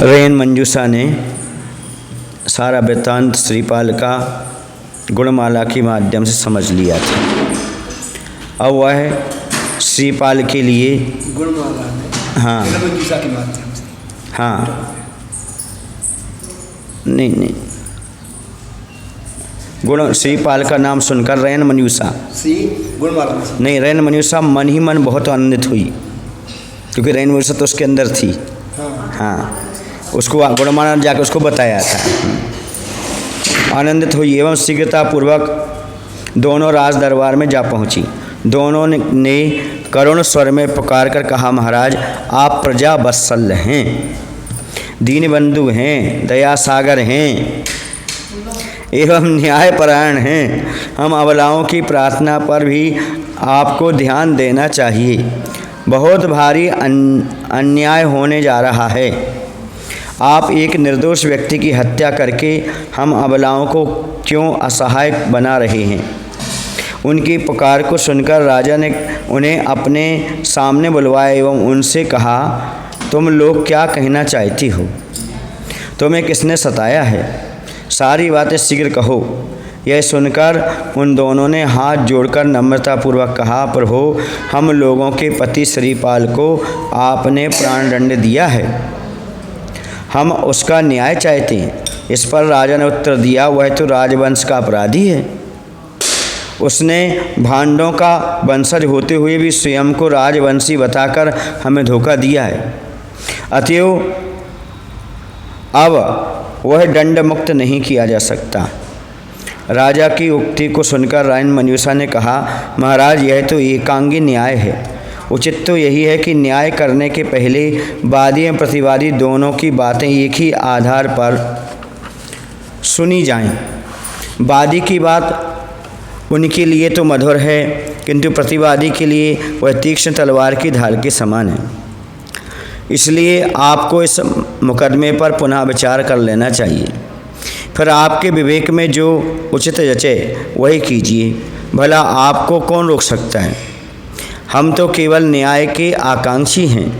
Rain मंजूषा ने सारा वृत्तांत श्रीपाल का गुणमाला के माध्यम से समझ लिया था। अब वह श्रीपाल के लिए गुणमाला में हाँ मंजूषा के माध्यम से हाँ नहीं गुण श्रीपाल का नाम सुनकर रेन मंजूषा श्री गुणमाला में नहीं रेन मंजूषा मन ही मन बहुत आनंदित हुई, क्योंकि रेन मंजूषा तो उसके अंदर थी। हाँ उसको गुणमाला ने जाकर उसको बताया था। आनंदित हुई एवं शीघ्रतापूर्वक दोनों राज दरबार में जा पहुंची। दोनों ने करुण स्वर में पुकार कर कहा, महाराज आप प्रजा वत्सल हैं, दीनबंधु हैं, दया सागर हैं एवं न्यायपरायण हैं। हम अबलाओं की प्रार्थना पर भी आपको ध्यान देना चाहिए। बहुत भारी अन्याय होने जा रहा है। आप एक निर्दोष व्यक्ति की हत्या करके हम अबलाओं को क्यों असहाय बना रहे हैं। उनकी पुकार को सुनकर राजा ने उन्हें अपने सामने बुलवाया एवं उनसे कहा, तुम लोग क्या कहना चाहती हो? तुम्हें किसने सताया है? सारी बातें शीघ्र कहो। यह सुनकर उन दोनों ने हाथ जोड़कर नम्रतापूर्वक कहा, प्रभु हम लोगों के पति श्रीपाल को आपने प्राणदंड दिया है, हम उसका न्याय चाहते हैं। इस पर राजा ने उत्तर दिया, वह तो राजवंश का अपराधी है। उसने भांडों का वंशज होते हुए भी स्वयं को राजवंशी बताकर हमें धोखा दिया है। अतएव अब वह दंड मुक्त नहीं किया जा सकता। राजा की उक्ति को सुनकर रेन मंजूषा ने कहा, महाराज यह तो एकांगी न्याय है। उचित तो यही है कि न्याय करने के पहले वादी एवं प्रतिवादी दोनों की बातें एक ही आधार पर सुनी जाएं। वादी की बात उनके लिए तो मधुर है, किंतु प्रतिवादी के लिए वह तीक्ष्ण तलवार की धार के समान है। इसलिए आपको इस मुकदमे पर पुनः विचार कर लेना चाहिए। फिर आपके विवेक में जो उचित जचे वही कीजिए। भला आपको कौन रोक सकता है? हम तो केवल न्याय के आकांक्षी हैं।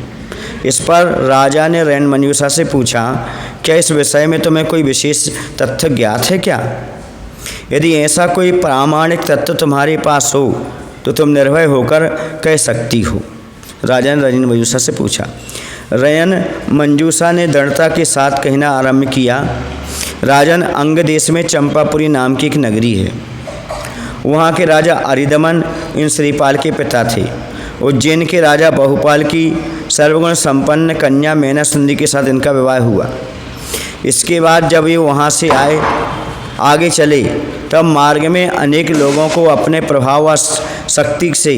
इस पर राजा ने रेन मंजूषा से पूछा, क्या इस विषय में तुम्हें कोई विशेष तथ्य ज्ञात है क्या? यदि ऐसा कोई प्रामाणिक तथ्य तुम्हारे पास हो तो तुम निर्भय होकर कह सकती हो। राजा ने रेन मंजूषा से पूछा। रेन मंजूषा ने दृढ़ता के साथ कहना आरंभ किया, राजन अंग देश में चंपापुरी नाम की एक नगरी है। वहाँ के राजा अरिदमन इन श्रीपाल के पिता थे। उज्जैन के राजा बहुपाल की सर्वगुण संपन्न कन्या मेनासुंदी के साथ इनका विवाह हुआ। इसके बाद जब ये वहाँ से आगे चले तब मार्ग में अनेक लोगों को अपने प्रभाव व शक्ति से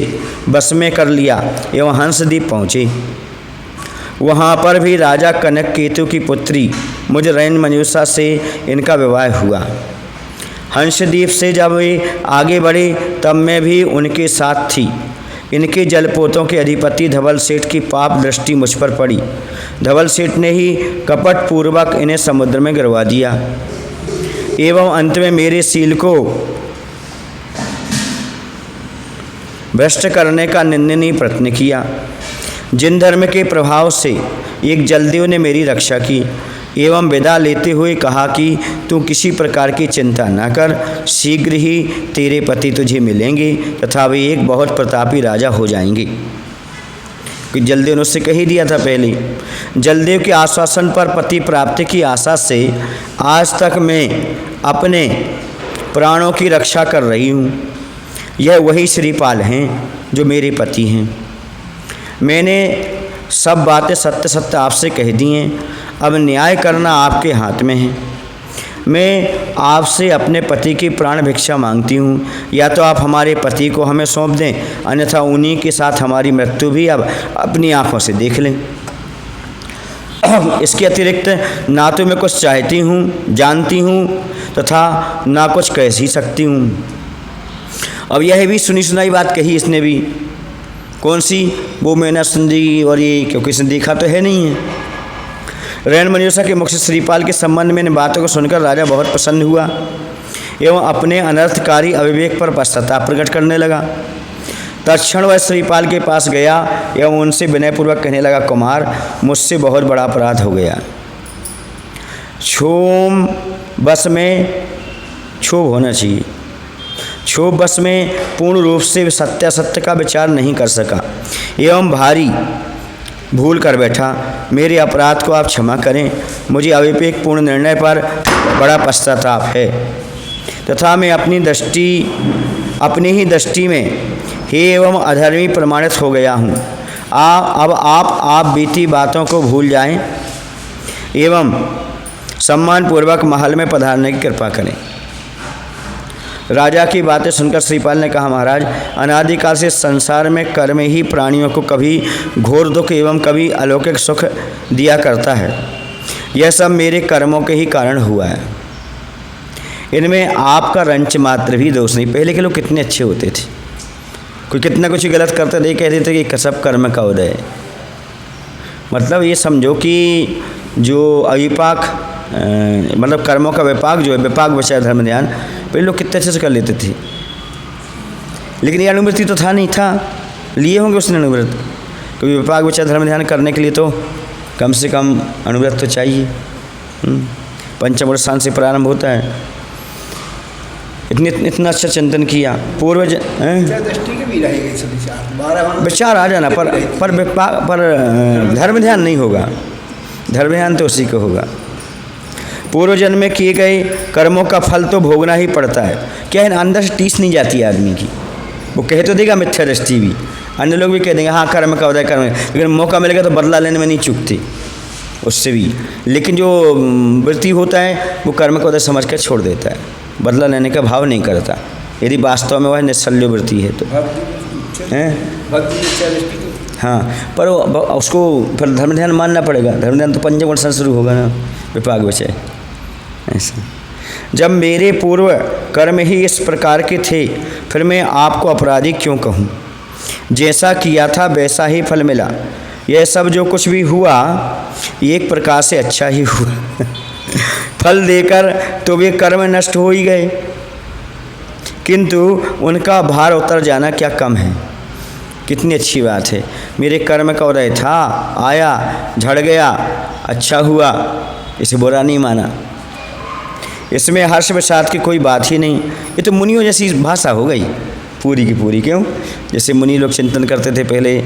बस में कर लिया एवं हंसद्वीप पहुँचे। वहाँ पर भी राजा कनक केतु की पुत्री मुझ रेन मंजूषा से इनका विवाह हुआ। हंसद्वीप से जब वे आगे बढ़े तब मैं भी उनके साथ थी। इनके जलपोतों के अधिपति धवल सेठ की पाप दृष्टि मुझ पर पड़ी। धवल सेठ ने ही कपट पूर्वक इन्हें समुद्र में गिरवा दिया एवं अंत में मेरे शील को भ्रष्ट करने का निंदनीय प्रयत्न किया। जिन धर्म के प्रभाव से एक जलदेव ने मेरी रक्षा की एवं विदा लेते हुए कहा कि तू किसी प्रकार की चिंता न कर, शीघ्र ही तेरे पति तुझे मिलेंगे तथा वे एक बहुत प्रतापी राजा हो जाएंगे। कि जलदेव ने उससे कह ही दिया था पहले। जलदेव के आश्वासन पर पति प्राप्ति की आशा से आज तक मैं अपने प्राणों की रक्षा कर रही हूँ। यह वही श्रीपाल हैं जो मेरे पति हैं। मैंने सब बातें सत्य सत्य आपसे कह दी हैं। अब न्याय करना आपके हाथ में है। मैं आपसे अपने पति की प्राण भिक्षा मांगती हूँ। या तो आप हमारे पति को हमें सौंप दें, अन्यथा उन्हीं के साथ हमारी मृत्यु भी अब अपनी आँखों से देख लें। इसके अतिरिक्त ना तो मैं कुछ चाहती हूँ, जानती हूँ तथा ना कुछ कह ही सकती हूँ। अब यह भी सुनी सुनाई बात कही इसने भी। कौन सी? वो मेनासुंदी और ये, क्योंकि इसने देखा तो है नहीं है। रेन मंजूषा के मुख से श्रीपाल के संबंध में इन बातों को सुनकर राजा बहुत प्रसन्न हुआ एवं अपने अनर्थकारी अविवेक पर पश्चाताप प्रकट करने लगा। तत्क्षण वह श्रीपाल के पास गया एवं उनसे विनयपूर्वक कहने लगा, कुमार मुझसे बहुत बड़ा अपराध हो गया। क्षोभ बस में क्षोभ होना चाहिए। क्षोभ बस में पूर्ण रूप से सत्यासत्य का विचार नहीं कर सका एवं भारी भूल कर बैठा। मेरे अपराध को आप क्षमा करें। मुझे अविवेक पूर्ण निर्णय पर बड़ा पश्चाताप है तथा मैं अपनी ही दृष्टि में हे एवं अधर्मी प्रमाणित हो गया हूँ। अब आप बीती बातों को भूल जाएं एवं सम्मानपूर्वक महल में पधारने की कृपा करें। राजा की बातें सुनकर श्रीपाल ने कहा, महाराज अनादिकाल से संसार में कर्म ही प्राणियों को कभी घोर दुख एवं कभी अलौकिक सुख दिया करता है। यह सब मेरे कर्मों के ही कारण हुआ है। इनमें आपका रंच मात्र भी दोष नहीं। पहले के लोग कितने अच्छे होते थे, कोई कितना कुछ गलत करते थे कहते थे कि कसब कर्म का उदय है। मतलब ये समझो कि जो अविपाक मतलब कर्मों का विपाक जो है, विपाक विषय धर्म ध्यान, पहले लोग कितने अच्छे से कर लेते थे। लेकिन ये अनुवृत्ति तो था नहीं, था लिए होंगे उसने अनुव्रत। क्योंकि विपाक विषय धर्म ध्यान करने के लिए तो कम से कम अनुव्रत तो चाहिए। पंचम स्थान से प्रारंभ होता है। इतना अच्छा चिंतन किया पूर्वज दृष्टि के भी रहेगा सब विचार आ जाना, पर धर्म ध्यान नहीं होगा। धर्म ध्यान तो उसी को होगा। पूर्व जन्म में किए गए कर्मों का फल तो भोगना ही पड़ता है। क्या है, अंदर से टीस नहीं जाती है आदमी की। वो कह तो देगा मिथ्या दृष्टि भी, अन्य लोग भी कह देंगे हाँ कर्म का उदय कर्म, लेकिन मौका मिलेगा तो बदला लेने में नहीं चूकते उससे भी। लेकिन जो वृत्ति होता है वो कर्म का उदय समझ कर छोड़ देता है, बदला लेने का भाव नहीं करता, यदि वास्तव में वह निश्चल्य वृत्ति है तो हाँ। पर उसको फिर धर्म ध्यान मानना पड़ेगा। धर्म ध्यान तो पंचम वर्ष से शुरू होगा ना, विपाक विषय ऐसा। जब मेरे पूर्व कर्म ही इस प्रकार के थे फिर मैं आपको अपराधी क्यों कहूँ। जैसा किया था वैसा ही फल मिला। यह सब जो कुछ भी हुआ एक प्रकार से अच्छा ही हुआ। फल देकर तो वे कर्म नष्ट हो ही गए, किंतु उनका भार उतर जाना क्या कम है। कितनी अच्छी बात है। मेरे कर्म का उदय था, आया, झड़ गया, अच्छा हुआ, इसे बुरा नहीं माना। इसमें हर्ष विषाद की कोई बात ही नहीं। ये तो मुनियों जैसी भाषा हो गई पूरी की पूरी। क्यों? जैसे मुनि लोग चिंतन करते थे पहले,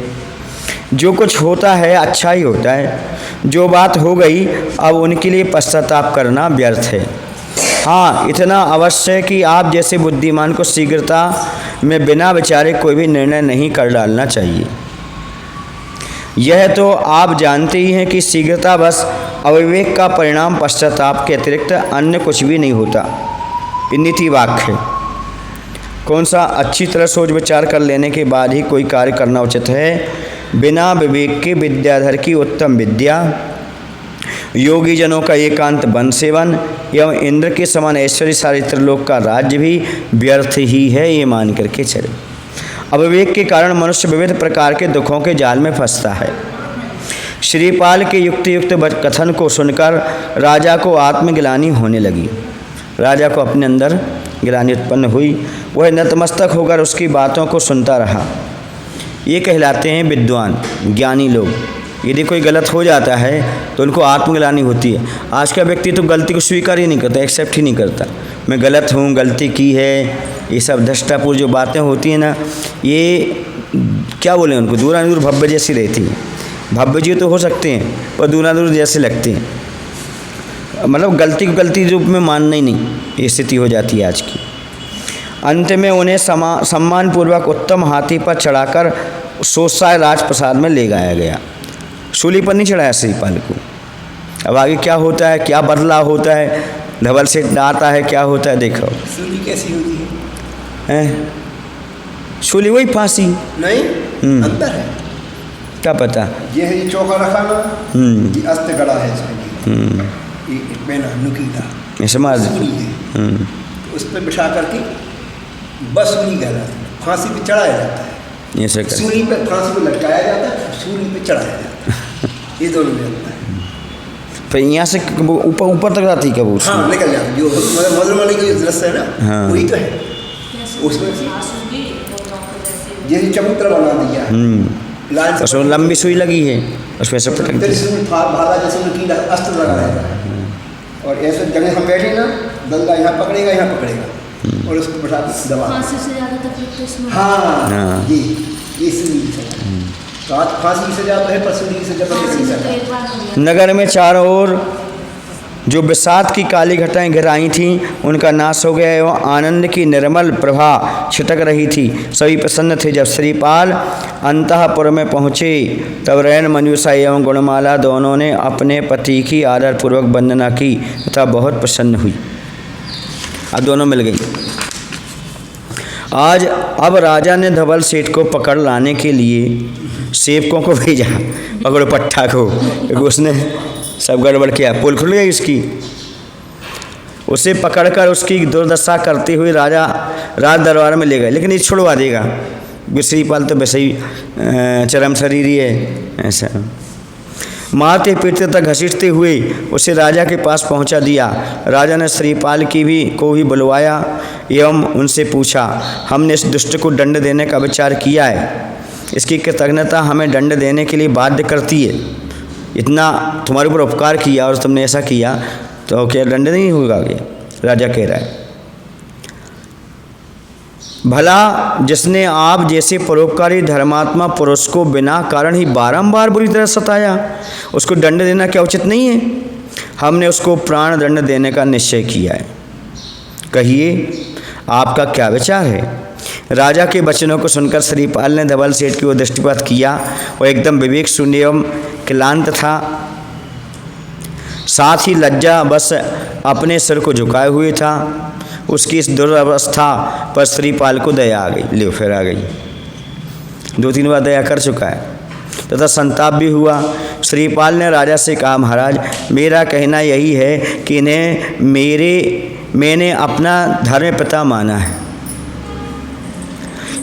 जो कुछ होता है अच्छा ही होता है। जो बात हो गई अब उनके लिए पश्चाताप करना व्यर्थ है। हाँ, इतना अवश्य है कि आप जैसे बुद्धिमान को शीघ्रता में बिना विचारे कोई भी निर्णय नहीं कर डालना चाहिए। यह तो आप जानते ही हैं कि शीघ्रता बस अविवेक का परिणाम पश्चाताप के अतिरिक्त अन्य कुछ भी नहीं होता। ये नीति वाक्य है। कौन सा अच्छी तरह सोच विचार कर लेने के बाद ही कोई कार्य करना उचित है। बिना विवेक के विद्याधर की उत्तम विद्या, योगी जनों का एकांत वन सेवन एवं इंद्र के समान ऐश्वर्य सारे त्रिलोक का राज्य भी व्यर्थ ही है, ये मान करके चले। अविवेक के कारण मनुष्य विविध प्रकार के दुखों के जाल में फंसता है। श्रीपाल के युक्त कथन को सुनकर राजा को आत्मग्लानि होने लगी। राजा को अपने अंदर ग्लानि उत्पन्न हुई। वह नतमस्तक होकर उसकी बातों को सुनता रहा। ये कहलाते हैं विद्वान ज्ञानी लोग। यदि कोई गलत हो जाता है तो उनको आत्मग्लानि होती है। आज का व्यक्ति तो गलती को स्वीकार ही नहीं करता, एक्सेप्ट ही नहीं करता। मैं गलत हूँ, गलती की है, ये सब धष्टापुर जो बातें होती हैं ना, ये क्या बोले उनको, दूरादूर भव्य जैसी रहती हैं। भव्य जी तो हो सकते हैं पर दूरादूर जैसे लगते हैं। मतलब गलती को गलती रूप में मानना ही नहीं, ये स्थिति हो जाती है आज की। अंत में उन्हें सम्मानपूर्वक उत्तम हाथी पर चढ़ाकर सोसाय राजप्रसाद में ले जाया गया। सूली पर नहीं चढ़ाया श्रीपाल को। अब आगे क्या होता है, क्या बदलाव होता है, धवल से आता है, क्या होता है देखो। सूली कैसी होती है? सूली वही फांसी नहीं, अंदर है, क्या पता। ये है, ये चौका रखा ना, ये अस्त गड़ा है इसमें, ये पेना नुकीला, ये समाज उस पर बिछा करके बस सूली कहलाता है। फांसी पे चढ़ाया जाता है, ये से सूली पे फांसी पे लटकाया जाता है, सूली पे चढ़ाया जाता है। ये दोनों में होता है। फिर यहाँ से ऊपर तक जाती कब उसमें? हाँ, निकल जाती। जो मधुरमणि का जो दृश्य है ना, वही तो है उसमें। जैसे चबूतरा बना दिया, लाइन से उसमें लंबी सुई लगी है, उसमें से पटक दी। इसमें भाला जैसे उनकी अस्त्र लगा रहेगा, और ऐसे जगह हम बैठे ना, दंगा यहाँ पकड़ेगा, यहाँ पकड़ेगा, और उसको बैठा के दबा। फांसी से ज़्यादा तकलीफ तो इसमें। हाँ, ये सुनी सजा। तो आज फांसी की सजा तो है, पर सुनी की सजा तो फांसी नहीं से तो सजा। एक बार हो गया। नगर में चारों ओर जो विषाद की काली घटाएं घिराई थीं, उनका नाश हो गया एवं आनंद की निर्मल प्रभा छिटक रही थी। सभी प्रसन्न थे। जब श्रीपाल अंतःपुर में पहुँचे तब रैन मंजूषा एवं गुणमाला दोनों ने अपने पति की आदरपूर्वक वंदना की तथा बहुत प्रसन्न हुई। अब दोनों मिल गई। अब राजा ने धवल सेठ को पकड़ लाने के लिए सेवकों को भेजा, पकड़ो पट्टा को, क्योंकि उसने सब गड़बड़ किया, पोल खुल गई उसकी। उसे पकड़कर उसकी दुर्दशा करते हुए राजा राज दरबार में ले गए, लेकिन ये छुड़वा देगा। श्रीपाल तो वैसे ही चरम शरीरी है, ऐसा मारते पीटते तक घसीटते हुए उसे राजा के पास पहुंचा दिया। राजा ने श्रीपाल को भी बुलवाया एवं उनसे पूछा, हमने इस दुष्ट को दंड देने का विचार किया है, इसकी कृतज्ञता हमें दंड देने के लिए बाध्य करती है। इतना तुम्हारे ऊपर उपकार किया और तुमने ऐसा किया, तो क्या दंड नहीं होगा क्या? राजा कह रहा है, भला जिसने आप जैसे परोपकारी धर्मात्मा पुरुष को बिना कारण ही बारंबार बुरी तरह सताया, उसको दंड देना क्या उचित नहीं है? हमने उसको प्राण दंड देने का निश्चय किया है। कहिए आपका क्या विचार है? राजा के वचनों को सुनकर श्रीपाल ने धवल सेठ की ओर दृष्टिपात किया। वह एकदम विवेक शून्य एवं क्लांत था, साथ ही लज्जा बस अपने सिर को झुकाए हुए था। उसकी इस दुरवस्था पर श्रीपाल को दया आ गई, ले फिर आ गई, 2-3 बार दया कर चुका है, तथा संताप भी हुआ। श्रीपाल ने राजा से कहा, महाराज मेरा कहना यही है कि इन्हें मैंने अपना धर्म पिता माना है,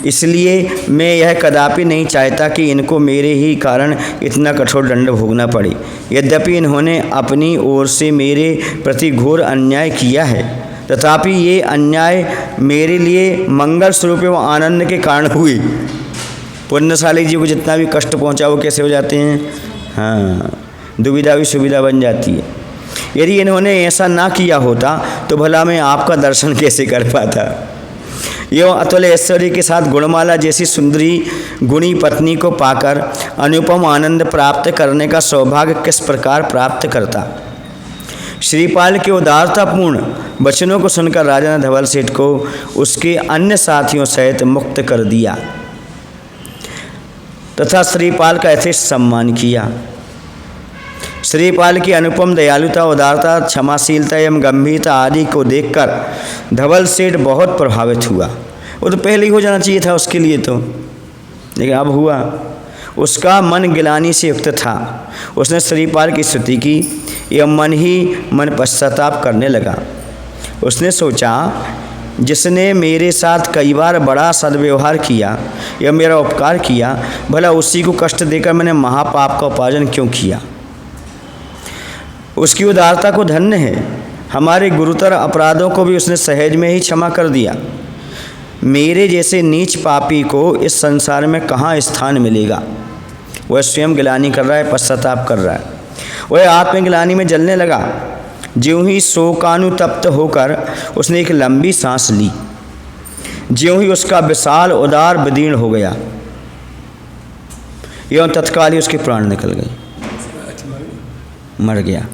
इसलिए मैं यह कदापि नहीं चाहता कि इनको मेरे ही कारण इतना कठोर दंड भोगना पड़े। यद्यपि इन्होंने अपनी ओर से मेरे प्रति घोर अन्याय किया है, तथापि ये अन्याय मेरे लिए मंगल स्वरूप एवं आनंद के कारण हुई। पुण्यशाली जी को जितना भी कष्ट पहुंचा वो कैसे हो जाते हैं? हाँ, दुविधा भी सुविधा बन जाती है। यदि इन्होंने ऐसा ना किया होता तो भला मैं आपका दर्शन कैसे कर पाता? यो अतुल ऐश्वर्य के साथ गुणमाला जैसी सुंदरी गुणी पत्नी को पाकर अनुपम आनंद प्राप्त करने का सौभाग्य किस प्रकार प्राप्त करता? श्रीपाल के उदारतापूर्ण वचनों को सुनकर राजा ने धवल सेठ को उसके अन्य साथियों सहित मुक्त कर दिया तथा श्रीपाल का यथेष्ट सम्मान किया। श्रीपाल की अनुपम दयालुता, उदारता, क्षमाशीलता एवं गंभीरता आदि को देखकर धवल सेठ बहुत प्रभावित हुआ। वो तो पहले ही हो जाना चाहिए था उसके लिए तो, लेकिन अब हुआ। उसका मन गिलानी से युक्त था। उसने श्रीपाल की स्तुति की एवं मन ही मन पश्चाताप करने लगा। उसने सोचा, जिसने मेरे साथ कई बार बड़ा सद्व्यवहार किया या मेरा उपकार किया, भला उसी को कष्ट देकर मैंने महापाप का उपार्जन क्यों किया? उसकी उदारता को धन्य है। हमारे गुरुतर अपराधों को भी उसने सहज में ही क्षमा कर दिया। मेरे जैसे नीच पापी को इस संसार में कहाँ स्थान मिलेगा? वह स्वयं गिलानी कर रहा है, पश्चाताप कर रहा है। वह आत्मगिलानी में जलने लगा। ज्यों ही शोकानुतप्त होकर उसने एक लंबी सांस ली, ज्यों ही उसका विशाल उदार विदीर्ण हो गया, एवं तत्काल ही उसके प्राण निकल गए, मर गया।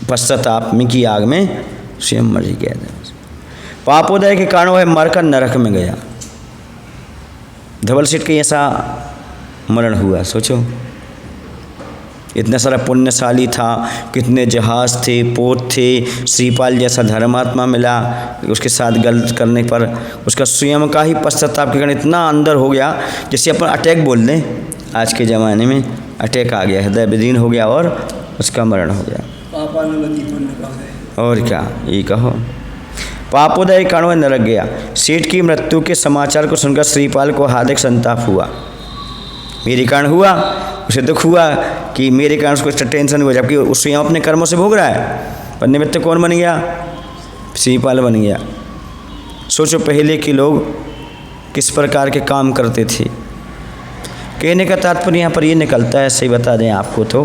पश्चाताप में की आग में स्वयं मर गया। पापोदय के कारण वह मरकर नरक में गया। धवल सेठ के ऐसा मरण हुआ। सोचो, इतना सारा पुण्यशाली था, कितने जहाज थे, पोत थे, श्रीपाल जैसा धर्मात्मा मिला, उसके साथ गलत करने पर उसका स्वयं का ही पश्चाताप के कारण इतना अंदर हो गया, जैसे अपन अटैक बोल दें, आज के ज़माने में अटैक आ गया, हृदय विदीर्ण हो गया और उसका मरण हो गया। और क्या ये कहो, पापोदय कारण वह नरक गया। सेठ की मृत्यु के समाचार को सुनकर श्रीपाल को हार्दिक संताप हुआ। मेरे कारण हुआ, उसे दुख हुआ कि मेरे कारण उसको इतना टेंशन हुआ, जबकि उस यहाँ अपने कर्मों से भोग रहा है। पर निमित्त कौन बन गया? श्रीपाल बन गया। सोचो, पहले के लोग किस प्रकार के काम करते थे। कहने का तात्पर्य यहाँ पर ये निकलता है, सही बता दें आपको तो,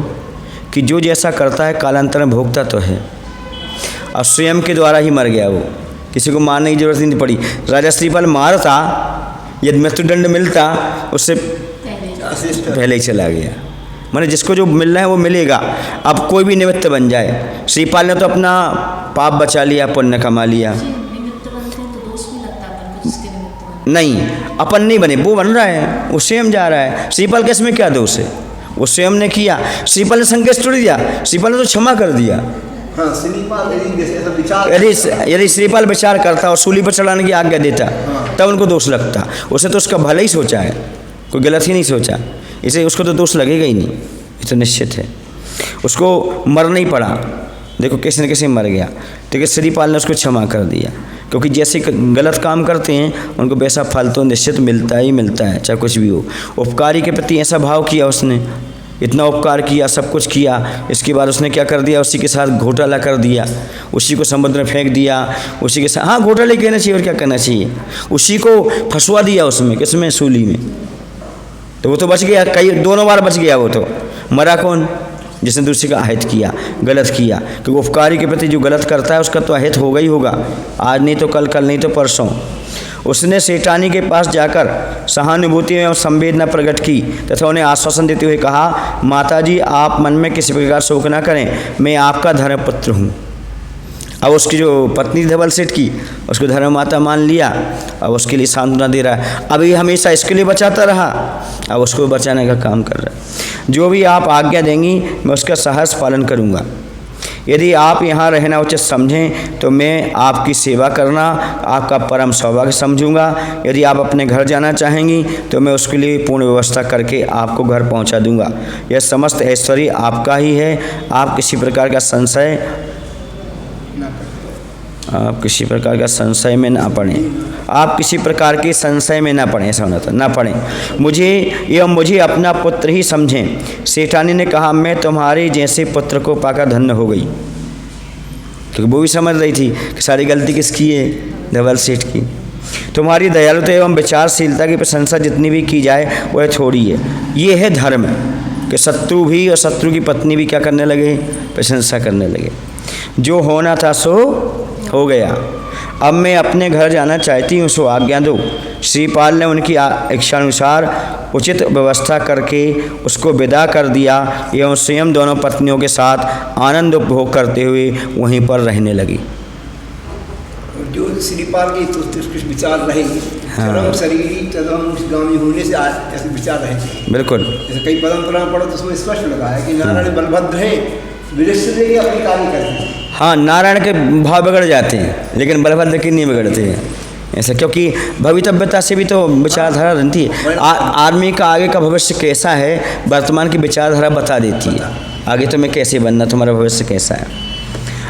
कि जो जैसा करता है कालांतर में भोगता तो है, और स्वयं के द्वारा ही मर गया वो, किसी को मारने की जरूरत नहीं पड़ी। राजा श्रीपाल मारता, यदि मृत्युदंड मिलता उससे पहले ही चला गया। माने जिसको जो मिल रहा है वो मिलेगा। अब कोई भी निमित्त बन जाए, श्रीपाल ने तो अपना पाप बचा लिया, पुण्य कमा लिया। नहीं, अपन नहीं बने, वो बन रहा है, वो स्वयं जा रहा है। श्रीपाल के इसमें क्या दोष है, वो स्वयं ने किया। श्रीपाल ने संकेत छोड़ दिया, श्रीपाल ने तो क्षमा कर दिया। हाँ, श्रीपाल यदि श्रीपाल विचार करता और सूली पर चढ़ाने की आज्ञा देता, तब उनको दोष लगता। उसे तो उसका भला ही सोचा है, कोई गलत ही नहीं सोचा, इसे उसको तो दोष लगेगा ही नहीं, ये तो निश्चित है। उसको मरना ही पड़ा, देखो कैसे न कैसे मर गया, तो श्रीपाल ने उसको क्षमा कर दिया। क्योंकि जैसे गलत काम करते हैं उनको वैसा फल तो निश्चित मिलता ही मिलता है, चाहे कुछ भी हो। उपकारी के प्रति ऐसा भाव किया उसने, इतना उपकार किया, सब कुछ किया, इसके बाद उसने क्या कर दिया, उसी के साथ घोटाला कर दिया, उसी को समुद्र में फेंक दिया, उसी के साथ, हाँ घोटाले कहना चाहिए और क्या कहना चाहिए, उसी को फंसवा दिया उसमें, किसमें, सूली में। तो वो तो बच गया, कई दोनों बार बच गया। वो तो मरा कौन, जिसने दूसरे का अहित किया, गलत किया। क्योंकि उपकारी के प्रति जो गलत करता है उसका तो अहित होगा ही होगा, आज नहीं तो कल, कल नहीं तो परसों। उसने सेठानी के पास जाकर सहानुभूति एवं संवेदना प्रकट की तथा उन्हें आश्वासन देते हुए कहा, माताजी आप मन में किसी प्रकार शोक न करें, मैं आपका धर्मपुत्र हूँ। अब उसकी जो पत्नी धवल सेठ की, उसको धर्म माता मान लिया, अब उसके लिए सांत्वना दे रहा है। अभी हमेशा इसके लिए बचाता रहा, अब उसको बचाने का काम कर रहा है। जो भी आप आज्ञा देंगी मैं उसका सहर्ष पालन करूँगा। यदि आप यहाँ रहना उचित समझें तो मैं आपकी सेवा करना आपका परम सौभाग्य समझूंगा। यदि आप अपने घर जाना चाहेंगी तो मैं उसके लिए पूर्ण व्यवस्था करके आपको घर पहुँचा दूंगा। यह समस्त ऐश्वर्य आपका ही है, आप किसी प्रकार का संशय में ना पड़ें, आप किसी प्रकार के संशय में ना पड़ें, ऐसा होना था, ना पड़ें। मुझे अपना पुत्र ही समझें। सेठानी ने कहा, मैं तुम्हारे जैसे पुत्र को पाकर धन्य हो गई। क्योंकि वो भी समझ रही थी कि सारी गलती किसकी है, धवल सेठ की। तुम्हारी दयालुता एवं विचारशीलता की प्रशंसा जितनी भी की जाए वह थोड़ी है। ये है धर्म कि शत्रु भी और शत्रु की पत्नी भी क्या करने लगे, प्रशंसा करने लगे। जो होना था सो हो गया, अब मैं अपने घर जाना चाहती हूँ, सो आज्ञा दो। श्रीपाल ने उनकी इच्छानुसार उचित व्यवस्था करके उसको विदा कर दिया एवं स्वयं दोनों पत्नियों के साथ आनंद उपभोग करते हुए वहीं पर रहने लगी। जो श्रीपाल की तो कुछ विचार रहे, हाँ, शरीर गामी होने से ऐसे विचार रहे। बिल्कुल, जैसे कई परंपरा पढ़ो तो उसमें स्पष्ट लगा है कि नारायण बलभद्र है, विरक्त से अपनी कार्य करते हैं। हाँ, नारायण के भाव बिगड़ जाते हैं लेकिन बलभद्र के नहीं बिगड़ते हैं ऐसा, क्योंकि भवितव्यता से भी तो विचारधारा रहती है। आदमी का आगे का भविष्य कैसा है वर्तमान की विचारधारा बता देती है, आगे तुम्हें कैसे बनना, तुम्हारा भविष्य कैसा है।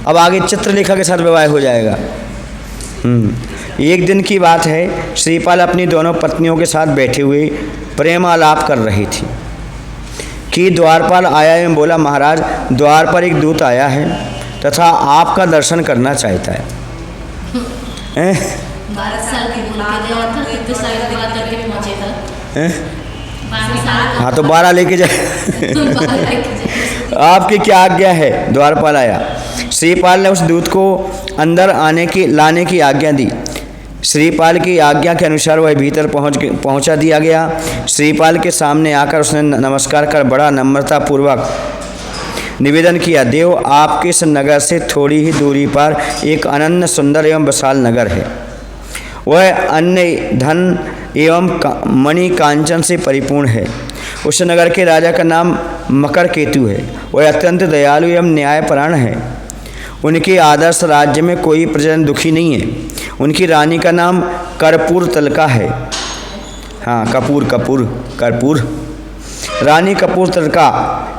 अब आगे चित्रलेखा के साथ विवाह हो जाएगा। एक दिन की बात है, श्रीपाल अपनी दोनों पत्नियों के साथ बैठे हुए प्रेमालाप कर रही थी कि द्वारपाल आया एवं बोला, महाराज द्वार पर एक दूत आया है तथा आपका दर्शन करना चाहता है। 12 साल की बोल के गया था, कितने साल की बात करके पहुंचे था। 12 साल। हाँ तो 12 लेके जाए। आपकी क्या आज्ञा है? द्वारपाल आया। श्रीपाल ने उस दूत को अंदर लाने की आज्ञा दी। श्रीपाल की आज्ञा के अनुसार वह भीतर पहुंचा दिया गया। श्रीपाल के सामने आकर उसने नमस्कार कर बड़ा नम्रतापूर्वक निवेदन किया, देव आपके इस नगर से थोड़ी ही दूरी पर एक अनन्य सुंदर एवं विशाल नगर है। वह अन्य धन एवं मणि कांचन से परिपूर्ण है। उस नगर के राजा का नाम मकर केतु है। वह अत्यंत दयालु एवं न्यायपरायण है। उनके आदर्श राज्य में कोई प्रजन दुखी नहीं है। उनकी रानी का नाम कर्पूर तलका है। हाँ, कर्पूर। रानी कपूर तलका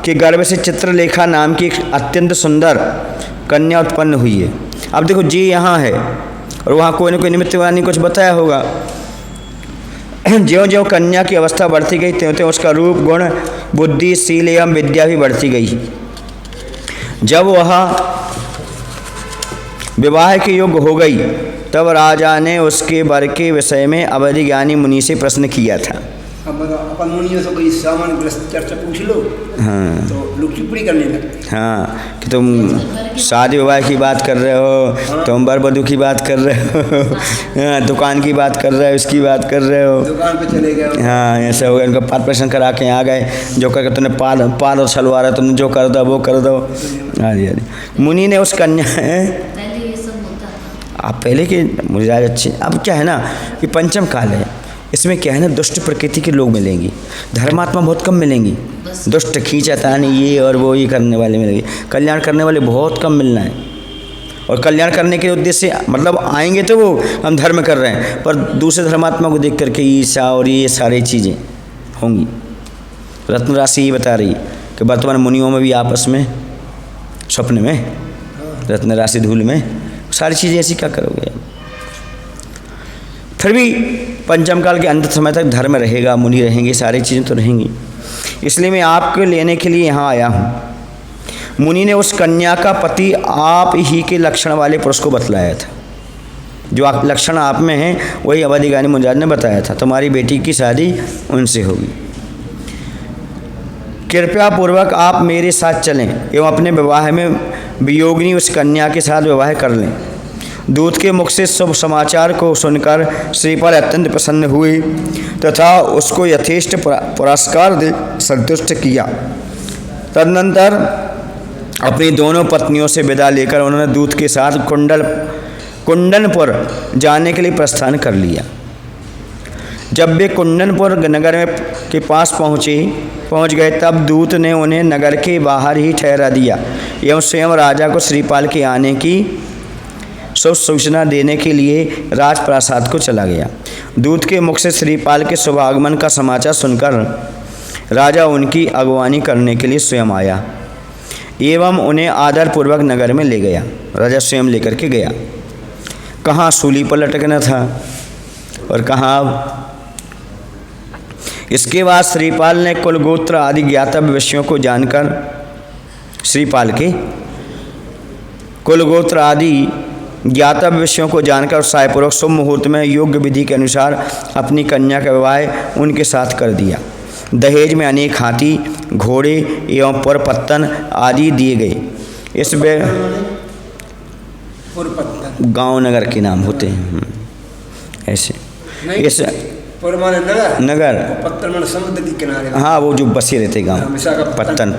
के गर्भ से चित्रलेखा नाम की एक अत्यंत सुंदर कन्या उत्पन्न हुई है। अब देखो जी यहाँ है और वहाँ कोई न कोई निमित्त वाणी कुछ बताया होगा। ज्यों-ज्यों कन्या की अवस्था बढ़ती गई त्यों-त्यों उसका रूप, गुण, बुद्धि, शील एवं विद्या भी बढ़ती गई। जब वह विवाह के योग्य हो गई तब राजा ने उसके वर के विषय में अवधि ज्ञानी मुनि से प्रश्न किया था। अब अपन मुनियों से कोई सामान्य ग्रस्त चर्चा पूछ लो, हाँ तो लोग चुपड़ी करने लगते। हाँ कि तुम शादी विवाह की बात कर रहे हो, तुम वर वधू की बात कर रहे हो, हाँ, दुकान की बात कर रहे हो, इसकी बात कर रहे हो, दुकान पे चले गए। हाँ ऐसा हो गया। उनका पाल पोषण करा के आ गए, जो करके तुमने पाल और छलवा रहा, तुमने जो कर दो वो कर दो। हाँ जी हाँ जी। मुनि ने उस कन्या पहले ये सब होता था। आप पहले के मुझे अच्छे, अब क्या है ना कि पंचम काल है, इसमें क्या है ना दुष्ट प्रकृति के लोग मिलेंगे, धर्मात्मा बहुत कम मिलेंगे। दुष्ट खींचातान ये और वो ये करने वाले मिलेंगे, कल्याण करने वाले बहुत कम मिलना है। और कल्याण करने के उद्देश्य से मतलब आएंगे तो वो हम धर्म कर रहे हैं, पर दूसरे धर्मात्मा को देख करके ईर्ष्या और ये सारी चीज़ें होंगी। रत्न राशि ये बता रही कि वर्तमान मुनियों में भी आपस में स्वप्न में रत्न राशि धूल में सारी चीज़ें ऐसी क्या करोगे। फिर भी पंचम काल के अंत समय तक धर्म रहेगा, मुनि रहेंगे, सारी चीज़ें तो रहेंगी। इसलिए मैं आपको लेने के लिए यहाँ आया हूँ। मुनि ने उस कन्या का पति आप ही के लक्षण वाले पुरुष को बतलाया था। जो आप लक्षण आप में हैं वही अवधि ज्ञानी मुनिराज ने बताया था, तुम्हारी बेटी की शादी उनसे होगी। कृपया पूर्वक आप मेरे साथ चलें एवं अपने विवाह में वियोगिनी उस कन्या के साथ विवाह कर लें। दूत के मुख से शुभ समाचार को सुनकर श्रीपाल अत्यंत प्रसन्न हुए तथा उसको यथेष्ट पुरस्कार दे संतुष्ट किया। तदनंतर अपनी दोनों पत्नियों से विदा लेकर उन्होंने दूत के साथ कुंडनपुर जाने के लिए प्रस्थान कर लिया। जब वे कुंडनपुर नगर में के पास पहुंच गए तब दूत ने उन्हें नगर के बाहर ही ठहरा दिया एवं स्वयं राजा को श्रीपाल के आने की शुभ सूचना देने के लिए राजप्रासाद को चला गया। दूत के मुख से श्रीपाल के शुभ आगमन का समाचार सुनकर राजा उनकी अगवानी करने के लिए स्वयं आया एवं उन्हें आदरपूर्वक नगर में ले गया। राजा स्वयं लेकर के गया। कहाँ सूली पर लटकना था और कहाँ अब। इसके बाद श्रीपाल ने कुलगोत्र आदि ज्ञातव्य विषयों को जानकर श्रीपाल के कुलगोत्र आदि ज्ञातव्य विषयों को जानकर सायपूर्वक शुभ मुहूर्त में योग्य विधि के अनुसार अपनी कन्या का विवाह उनके साथ कर दिया। दहेज में अनेक हाथी, घोड़े एवं पुरपत्तन आदि दिए गए। इस गांव नगर के नाम होते हैं ऐसे। इस नगर पत्तन समुद्र के किनारे, हाँ वो जो बसे रहते गांव, पत्तन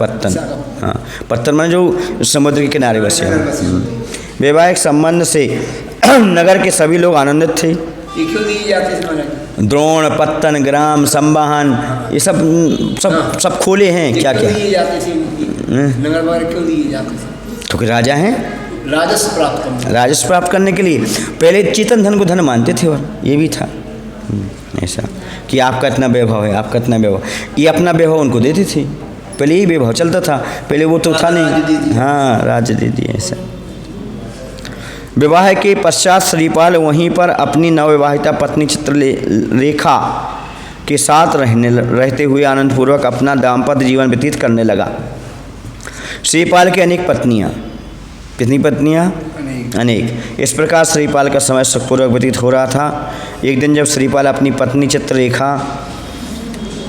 हाँ पत्तन में जो समुद्र के किनारे बसे। वैवाहिक संबंध से नगर के सभी लोग आनंदित थे। द्रोण, पत्तन, ग्राम, संवाहन ये सब खोले हैं। क्या क्या नगर वगैरह क्यों दिए जाते थे? क्योंकि राजा हैं, राजस्व प्राप्त करने के लिए। पहले चेतन धन को धन मानते थे और ये भी था ऐसा कि आपका इतना वैभव है, आपका इतना वैभव, ये अपना वैभव उनको देते थे। पहले ही वैभव चलता था, पहले वो तो था नहीं। हाँ राज्य दे दिए ऐसा। विवाह के पश्चात श्रीपाल वहीं पर अपनी नवविवाहिता पत्नी चित्रलेखा के साथ रहते हुए आनंदपूर्वक अपना दाम्पत्य जीवन व्यतीत करने लगा। श्रीपाल की अनेक पत्नियां, कितनी पत्नियां? अनेक। इस प्रकार श्रीपाल का समय सुखपूर्वक व्यतीत हो रहा था। एक दिन जब श्रीपाल अपनी पत्नी चित्रलेखा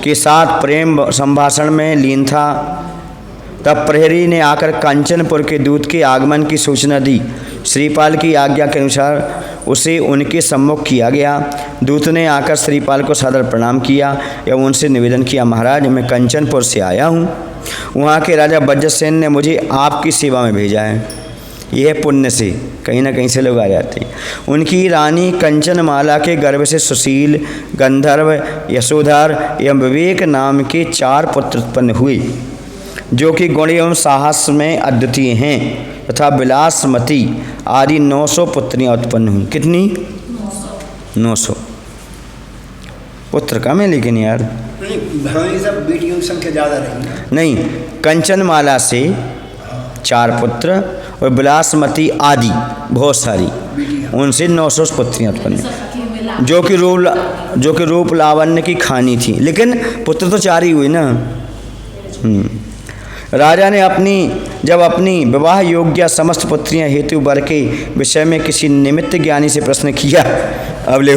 के साथ प्रेम संभाषण में लीन था तब प्रहरी ने आकर कांचनपुर के दूत के आगमन की सूचना दी। श्रीपाल की आज्ञा के अनुसार उसे उनके सम्मुख किया गया। दूत ने आकर श्रीपाल को सादर प्रणाम किया एवं उनसे निवेदन किया, महाराज मैं कंचनपुर से आया हूँ। वहाँ के राजा वज्रसेन ने मुझे आपकी सेवा में भेजा है। यह पुण्य से कहीं ना कहीं से लोग आ जाते हैं। उनकी रानी कंचनमाला के गर्भ से सुशील, गंधर्व, यशोधर एवं विवेक नाम के 4 पुत्र उत्पन्न हुए जो कि गुण एवं साहस में अद्वितीय हैं तथा विलासमती आदि 900 पुत्रियां उत्पन्न हुई। कितनी? 900 पुत्र कम है लेकिन यार सब बेटियों की संख्या ज़्यादा रही नहीं। कंचनमाला से 4 पुत्र और विलासमती आदि बहुत सारी, उनसे 900 पुत्रियां उत्पन्न हुई जो कि रूप लावण्य की खानी थी। लेकिन पुत्र तो 4 ही हुए ना। राजा ने जब अपनी विवाह योग्य समस्त पुत्रियां हेतु वर के विषय में किसी निमित्त ज्ञानी से प्रश्न किया, अब ले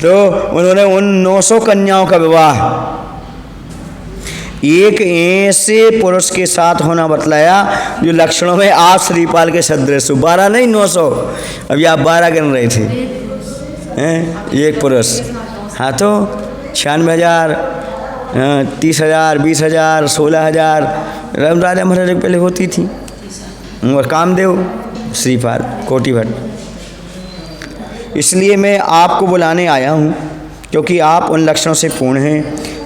तो उन्होंने उन 900 कन्याओं का विवाह एक ऐसे पुरुष के साथ होना बतलाया जो लक्षणों में आप श्रीपाल के सदृश, 12 नहीं 900, अभी आप 12 गिन रहे थे हैं, एक पुरुष। हाँ तो 96,000, 30,000, 20,000, 16,000 राजा महाराज के पहले होती थी। और कामदेव श्रीपाल कोटि भट्ट। इसलिए मैं आपको बुलाने आया हूँ क्योंकि आप उन लक्षणों से पूर्ण हैं।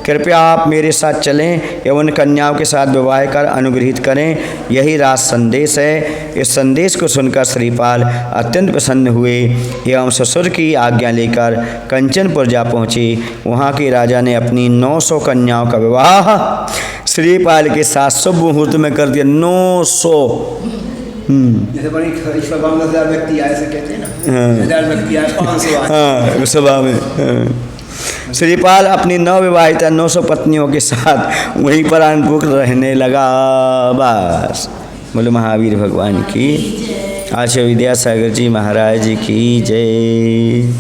कृपया आप मेरे साथ चलें एवं उन कन्याओं के साथ विवाह कर अनुग्रहित करें, यही राज संदेश है। इस संदेश को सुनकर श्रीपाल अत्यंत प्रसन्न हुए एवं ससुर की आज्ञा लेकर कंचनपुर जा पहुँचे। वहाँ के राजा ने अपनी 900 कन्याओं का विवाह श्रीपाल के साथ शुभ मुहूर्त में कर दिया। 900 जैसे बड़ी सभा में 1000 व्यक्ति आए, ऐसे कहते हैं ना, 1000 व्यक्ति आए, 500 आए। हाँ, सभा में श्रीपाल अपनी नवविवाहित 900 पत्नियों के साथ वहीं पर अनपुक रहने लगा। बस बोले महावीर भगवान की, आचार्य विद्यासागर जी महाराज की जय।